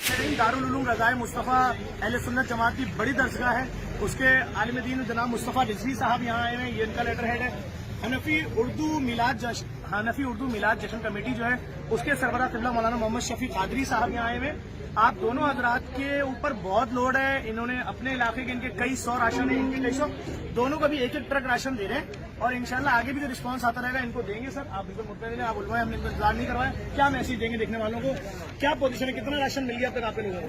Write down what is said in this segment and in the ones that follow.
दारुल उलूम रज़ाए मुस्तफ़ा अहले सुन्नत जमात की बड़ी दरसगाह है, उसके आलिम दीन जनाब मुस्तफ़ा रिजवी साहब यहाँ आए हैं। ये इनका लेटर हेड है। हनफी उर्दू मिलाद जश्न कमेटी जो है उसके सरबराह क़िबला मौलाना मोहम्मद शफी कादरी साहब यहाँ आए हुए। आप दोनों हजरात के ऊपर बहुत लोड है। इन्होंने अपने इलाके के इनके कई सौ राशन है, इनके कई सौ, दोनों का भी एक एक ट्रक राशन दे रहे हैं और इंशाल्लाह आगे भी जो रिस्पांस आता रहेगा इनको देंगे। सर आप बिल्कुल मुतमईन हैं, आप उलमा हैं, हमने इनको इंतजार नहीं करवाया। क्या मैसेज देंगे देखने वालों को? क्या पोजीशन है, कितना राशन मिल गया अब तक आपके लोगों को?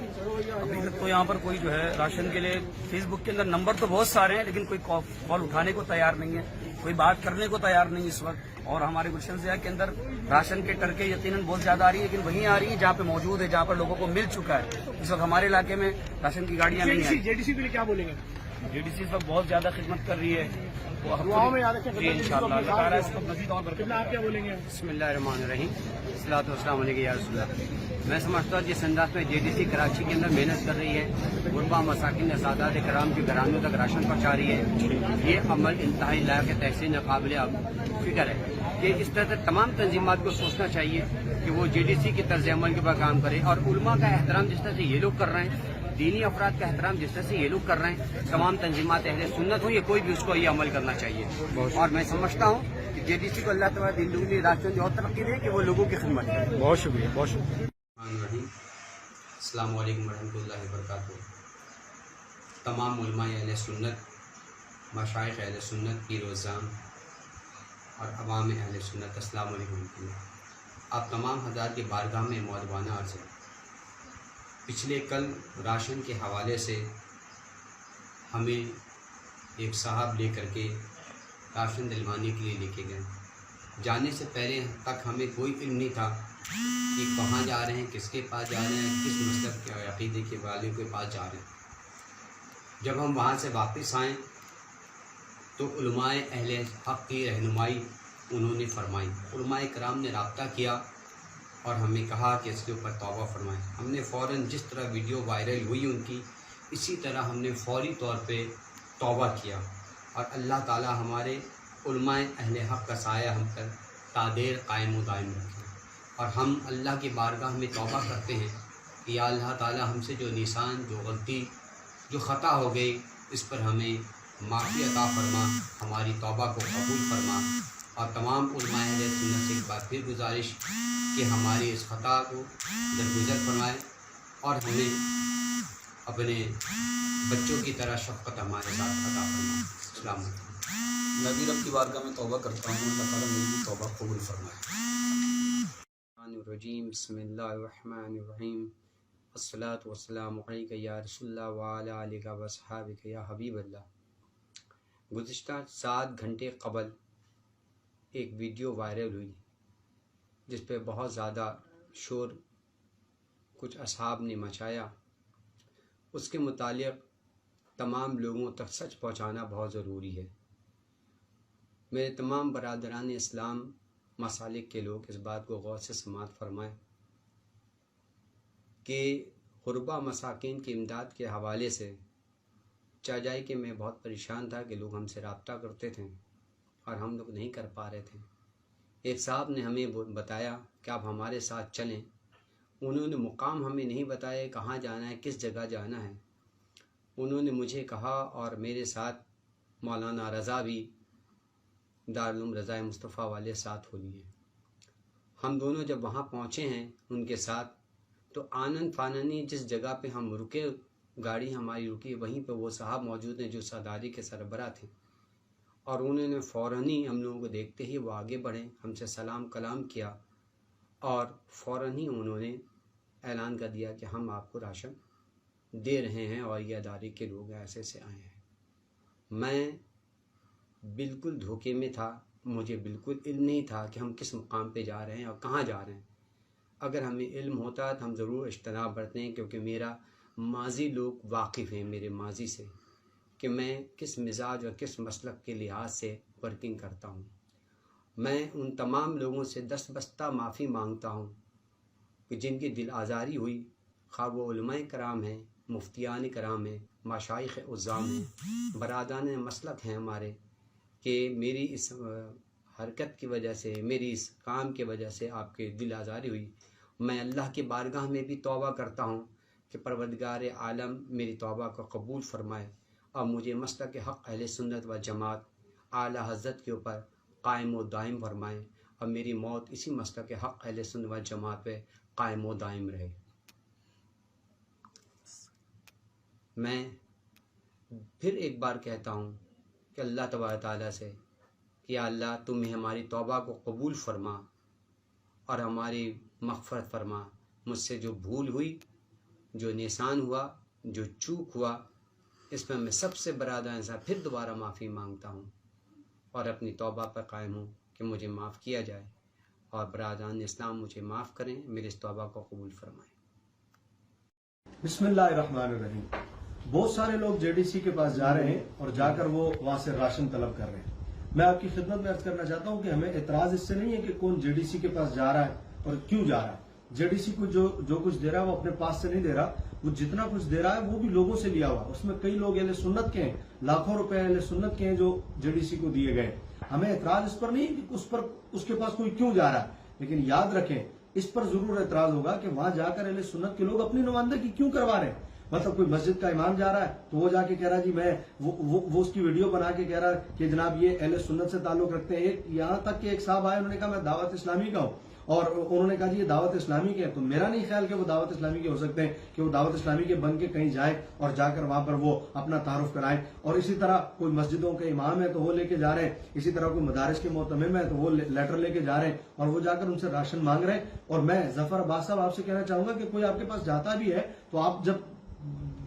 अभी तक तो यहाँ पर कोई जो है राशन के लिए फेसबुक के अंदर नंबर तो बहुत सारे हैं, लेकिन कोई कॉल उठाने को तैयार नहीं है, कोई बात करने को तैयार नहीं इस वक्त। और हमारे गुलशन ज़िया के अंदर राशन के टरके यकीनन बहुत ज्यादा आ रही है, लेकिन वहीं आ रही है जहाँ पे मौजूद है, जहाँ पर लोगों को मिल चुका है। इस वक्त हमारे इलाके में राशन की गाड़ियां नहीं आई। जेडीसी के लिए क्या बोलेंगे? जेडीसी इस वक्त बहुत ज्यादा खिदमत कर रही है, दुआओं में याद रखें इंशाअल्लाह अल्लाह ताला इसको मज़ीद और बरकत। आप क्या बोलेंगे? बिस्मिल्लाहिर्रहमानिर्रहीम, सल्लल्लाहु अलैहि वसल्लम। मैं समझता हूँ जिस अंदाज में जेडीसी कराची के अंदर मेहनत कर रही है, गुरबा मसाकिन सादात कराम के घरानों तक राशन पहुँचा रही है, ये अमल इंतहाई लायक तहसीन काबिल फिक्र है कि इस तरह से तमाम तंजीमात को सोचना चाहिए कि वो जेडीसी की तर्ज अमल के ऊपर काम करे। और उलमा का एहतराम जिस तरह से ये लोग कर रहे हैं, दीनी अफराद का एहतराम जिस तरह से ये लोग कर रहे हैं, तमाम तंजीमात अहले सुन्नत हो, ये कोई भी उसको ये अमल करना चाहिए। और मैं समझता हूँ कि जेडीसी को अल्लाह ताला दिन दुगनी रात चौगुनी और तरक्की दे कि वो लोगों की खिदमत करे। बहुत शुक्रिया, बहुत शुक्रिया। अस्सलामु अलैकुम रहमतुल्लाहि व बरकातुहू। तमाम उलमाए अहले सुन्नत, मशाइख अहले सुन्नत, पीर रोज़ान और अवाम अहले सुन्नत, अस्सलामु अलैकुम। आप तमाम हज़रात की बारगाह में मुअद्दबाना अर्ज़ है। पिछले कल राशन के हवाले से हमें एक साहब लेकर के राशन दिलवाने के लिए लेके गए। जाने से पहले तक हमें कोई इल्म नहीं था कि कहाँ जा रहे हैं, किसके पास जा रहे हैं, किस मसलब के अक़ीदे के वाले के पास जा रहे हैं। जब हम वहाँ से वापस आए तो उलमाए अहले हक़ की रहनुमाई उन्होंने फरमाई। उलमाए कराम ने रब्ता किया और हमें कहा कि इसके ऊपर तौबा फरमाएं। हमने फ़ौरन जिस तरह वीडियो वायरल हुई उनकी, इसी तरह हमने फ़ौरी तौर पे तौबा किया और अल्लाह ताला हमारे उलमाए अहले हक़ का साया हम पर तादेर कायम व दायम रखे। और हम अल्लाह की बारगाह में तौबा करते हैं कि या अल्लाह ताला हमसे जो निशान, जो गलती, जो ख़ता हो गई, इस पर हमें माफ़ी अता फरमा, हमारी तौबा को कबूल फरमा। और तमाम उलमाए अहले सुन्नत से एक बार फिर गुजारिश कि हमारी इस ख़ता को दरगुजर फरमाए और हमें अपने बच्चों की तरह शफ़क़त हमारे साथ अता फरमाए। अस्सलाम वालेकुम। मैं भी रब की बारगाह में तौबा करता हूँ, अल्लाह ताला मेरी तौबा कबूल फरमाए। बिस्मिल्लाहिर्रहमानिर्रहीम। अस्सलातु वस्सलामु अलैका या रसूलल्लाह व अला आलिका व अस्हाबिका या हबीबल्लाह। गुज़िश्ता 7 घंटे कबल एक वीडियो वायरल हुई जिस पे बहुत ज़्यादा शोर कुछ असहाब ने मचाया। उसके मुतालिक तमाम लोगों तक सच पहुंचाना बहुत ज़रूरी है। मेरे तमाम बरादरान इस्लाम मसालिक के लोग इस बात को गौर से समाअत फरमाएं कि गुरबा मसाकिन की इमदाद के हवाले से चाजाई के मैं बहुत परेशान था कि लोग हमसे रब्ता करते थे और हम लोग नहीं कर पा रहे थे। एक साहब ने हमें बताया कि आप हमारे साथ चलें। उन्होंने मुकाम हमें नहीं बताया कहाँ जाना है, किस जगह जाना है। उन्होंने मुझे कहा और मेरे साथ मौलाना रज़ा भी दारुल उलूम रज़ाए मुस्तफ़ा वाले साथ हो लिए। हम दोनों जब वहाँ पहुँचे हैं उनके साथ, तो आनन फाननी जिस जगह पे हम रुके, गाड़ी हमारी रुकी, वहीं पे वो साहब मौजूद हैं जो सरदारी के सरबराह थे। और उन्होंने फ़ौरन ही हम लोगों को देखते ही वो आगे बढ़े, हमसे सलाम कलाम किया और फ़ौरन ही उन्होंने ऐलान कर दिया कि हम आपको राशन दे रहे हैं और ये अदारे के लोग ऐसे से आए हैं। मैं बिल्कुल धोखे में था, मुझे बिल्कुल इल्म नहीं था कि हम किस मुकाम पे जा रहे हैं और कहाँ जा रहे हैं। अगर हमें इल्म होता तो हम ज़रूर इज्तनाब बरतें हैं, क्योंकि मेरा माजी लोग वाकिफ़ हैं मेरे माजी से कि मैं किस मिजाज और किस मसलक के लिहाज से वर्किंग करता हूँ। मैं उन तमाम लोगों से दस्तबस्ता माफ़ी मांगता हूँ कि जिनकी दिल आज़ारी हुई, खा वो उलमाए कराम हैं, मुफ्तियान कराम हैं, मशाइख उज़्ज़ाम हैं, बरादान मसलक हैं हमारे, कि मेरी इस हरकत की वजह से, मेरी इस काम की वजह से आपके दिल आज़ारी हुई। मैं अल्लाह की बारगाह में भी तौबा करता हूँ کہ پروردگار عالم میری توبہ کو قبول فرمائے اور مجھے مسلک حق اہل سنت و جماعت اعلیٰ حضرت کے اوپر قائم و دائم فرمائے اور میری موت اسی مسلک حق اہل سنت و جماعت پہ قائم و دائم رہے۔ میں پھر ایک بار کہتا ہوں کہ اللہ تبارک تعالیٰ سے کہ یا اللہ تم ہماری توبہ کو قبول فرما اور ہماری مغفرت فرما۔ مجھ سے جو بھول ہوئی، جو نقصان ہوا، جو چوک ہوا، اس میں سب سے برادران سے پھر دوبارہ معافی مانگتا ہوں اور اپنی توبہ پر قائم ہوں کہ مجھے معاف کیا جائے اور برادران اسلام مجھے معاف کریں، میری اس توبہ کو قبول فرمائیں۔ بسم اللہ الرحمن الرحیم۔ بہت سارے لوگ جے ڈی سی کے پاس جا رہے ہیں اور جا کر وہ وہاں سے راشن طلب کر رہے ہیں۔ میں آپ کی خدمت میں عرض کرنا چاہتا ہوں کہ ہمیں اعتراض اس سے نہیں ہے کہ کون جے ڈی سی کے پاس جا رہا ہے اور کیوں جا رہا ہے۔ جے ڈی سی کو جو کچھ دے رہا ہے وہ اپنے پاس سے نہیں دے رہا، وہ جتنا کچھ دے رہا ہے وہ بھی لوگوں سے لیا ہوا۔ اس میں کئی لوگ اہل سنت کے ہیں، لاکھوں روپے اہل سنت کے ہیں جو جے ڈی سی کو دیے گئے۔ ہمیں اعتراض اس پر نہیں کہ اس کے پاس کوئی کیوں جا رہا ہے، لیکن یاد رکھیں اس پر ضرور اعتراض ہوگا کہ وہاں جا کر اہل سنت کے لوگ اپنی نمائندگی کیوں کروا رہے ہیں۔ مطلب کوئی مسجد کا امام جا رہا ہے تو وہ جا کے کہہ رہا جی میں وہ اس کی ویڈیو بنا کے کہہ رہا ہے کہ جناب یہ اہل سنت سے تعلق رکھتے ہیں۔ یہاں تک کہ ایک صاحب آئے، انہوں نے کہا میں دعوت اسلامی کا ہوں، اور انہوں نے کہا جی یہ دعوت اسلامی کے ہیں، تو میرا نہیں خیال کہ وہ دعوت اسلامی کے ہو سکتے ہیں کہ وہ دعوت اسلامی کے بن کے کہیں جائیں اور جا کر وہاں پر وہ اپنا تعارف کرائیں۔ اور اسی طرح کوئی مسجدوں کے امام ہے تو وہ لے کے جا رہے ہیں، اسی طرح کوئی مدارس کے معتمم ہے تو وہ لیٹر لے کے جا رہے ہیں اور وہ جا کر ان سے راشن مانگ رہے ہیں۔ اور میں ظفر عباس صاحب آپ سے کہنا چاہوں گا کہ کوئی آپ کے پاس جاتا بھی ہے تو آپ جب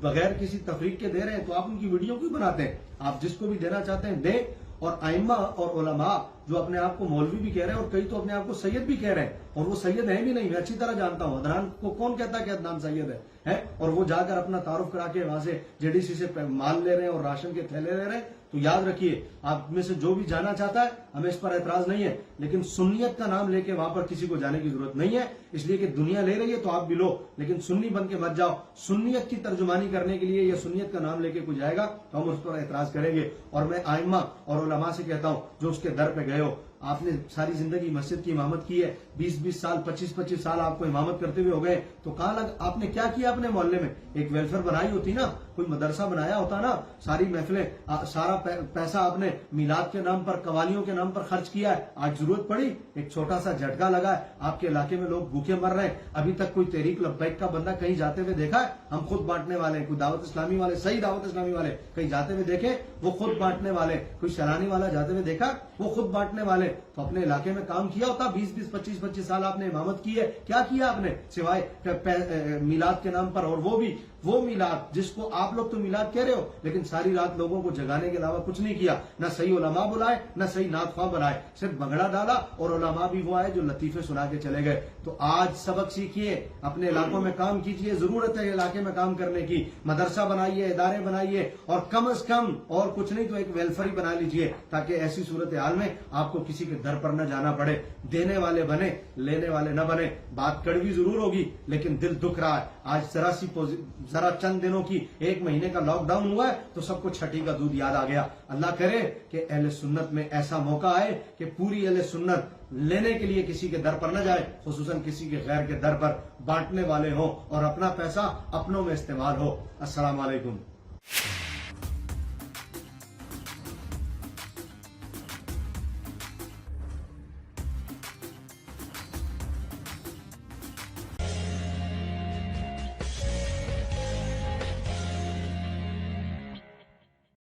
بغیر کسی تفریق کے دے رہے ہیں تو آپ ان کی ویڈیو کیوں بناتے ہیں؟ آپ جس کو بھی دینا چاہتے ہیں دیں۔ اور ائمہ اور علماء جو اپنے آپ کو مولوی بھی کہہ رہے ہیں اور کئی تو اپنے آپ کو سید بھی کہہ رہے ہیں، اور وہ سید ہیں بھی نہیں، میں اچھی طرح جانتا ہوں عدنان کو کون کہتا ہے کہ عدنان سید ہے، اور وہ جا کر اپنا تعارف کرا کے وہاں سے جے ڈی سی سے مال لے رہے ہیں اور راشن کے تھیلے لے رہے ہیں۔ تو یاد رکھیے آپ میں سے جو بھی جانا چاہتا ہے ہمیں اس پر اعتراض نہیں ہے، لیکن سنیت کا نام لے کے وہاں پر کسی کو جانے کی ضرورت نہیں ہے، اس لیے کہ دنیا لے رہی ہے تو آپ بھی لو، لیکن سنی بن کے مت جاؤ۔ سنیت کی ترجمانی کرنے کے لیے یا سنیت کا نام لے کے کوئی جائے گا تو ہم اس پر اعتراض کریں گے۔ اور میں ائمہ اور علماء سے کہتا ہوں جو اس کے در پہ گئے ہو، آپ نے ساری زندگی مسجد کی امامت کی ہے، 20 سال 25 سال آپ کو امامت کرتے ہوئے ہو گئے، تو کہاں آپ نے کیا کیا اپنے محلے میں؟ ایک ویلفیئر بنائی ہوتی نا، کوئی مدرسہ بنایا ہوتا نا، ساری محفلیں، سارا پیسہ آپ نے میلاد کے نام پر، قوالیوں کے نام پر خرچ کیا ہے۔ آج ضرورت پڑی، ایک چھوٹا سا جھٹکا لگا ہے، آپ کے علاقے میں لوگ بھوکے مر رہے ہیں، ابھی تک کوئی تحریک لبیک کا بندہ کہیں جاتے ہوئے دیکھا ہے؟ ہم خود بانٹنے والے ہیں، کوئی دعوت اسلامی والے، صحیح دعوت اسلامی والے کہیں جاتے ہوئے دیکھے؟ وہ خود بانٹنے والے۔ کوئی سیلانی والا جاتے ہوئے دیکھا؟ وہ خود بانٹنے والے۔ تو اپنے علاقے میں کام کیا ہوتا، 20 25 سال آپ نے امامت کی ہے، کیا کیا آپ نے سوائے میلاد کے نام پر؟ اور وہ میلاد جس کو آپ لوگ تو میلاد کہہ رہے ہو، لیکن ساری رات لوگوں کو جگانے کے علاوہ کچھ نہیں کیا، نہ صحیح علماء بلائے نہ صحیح نعت خواہ بنائے، صرف بنگڑا ڈالا، اور علماء بھی وہ آئے جو لطیفے سنا کے چلے گئے۔ تو آج سبق سیکھیے، اپنے علاقوں میں کام کیجیے، ضرورت ہے علاقے میں کام کرنے کی، مدرسہ بنائیے، ادارے بنائیے، اور کم از کم اور کچھ نہیں تو ایک ویلفیئر ہی بنا لیجیے، تاکہ ایسی صورتحال میں آپ کو کسی کے در پر نہ جانا پڑے۔ دینے والے بنے، لینے والے نہ بنے۔ بات کڑوی ضرور ہوگی لیکن دل دکھ رہا ہے۔ آج ذرا چند دنوں کی، 1 مہینے کا لاک ڈاؤن ہوا ہے تو سب کو چھٹی کا دودھ یاد آ گیا۔ اللہ کرے کہ اہل سنت میں ایسا موقع آئے کہ پوری اہل سنت لینے کے لیے کسی کے در پر نہ جائے، خصوصاً کسی کے غیر کے در پر بانٹنے والے ہوں اور اپنا پیسہ اپنوں میں استعمال ہو۔ السلام علیکم۔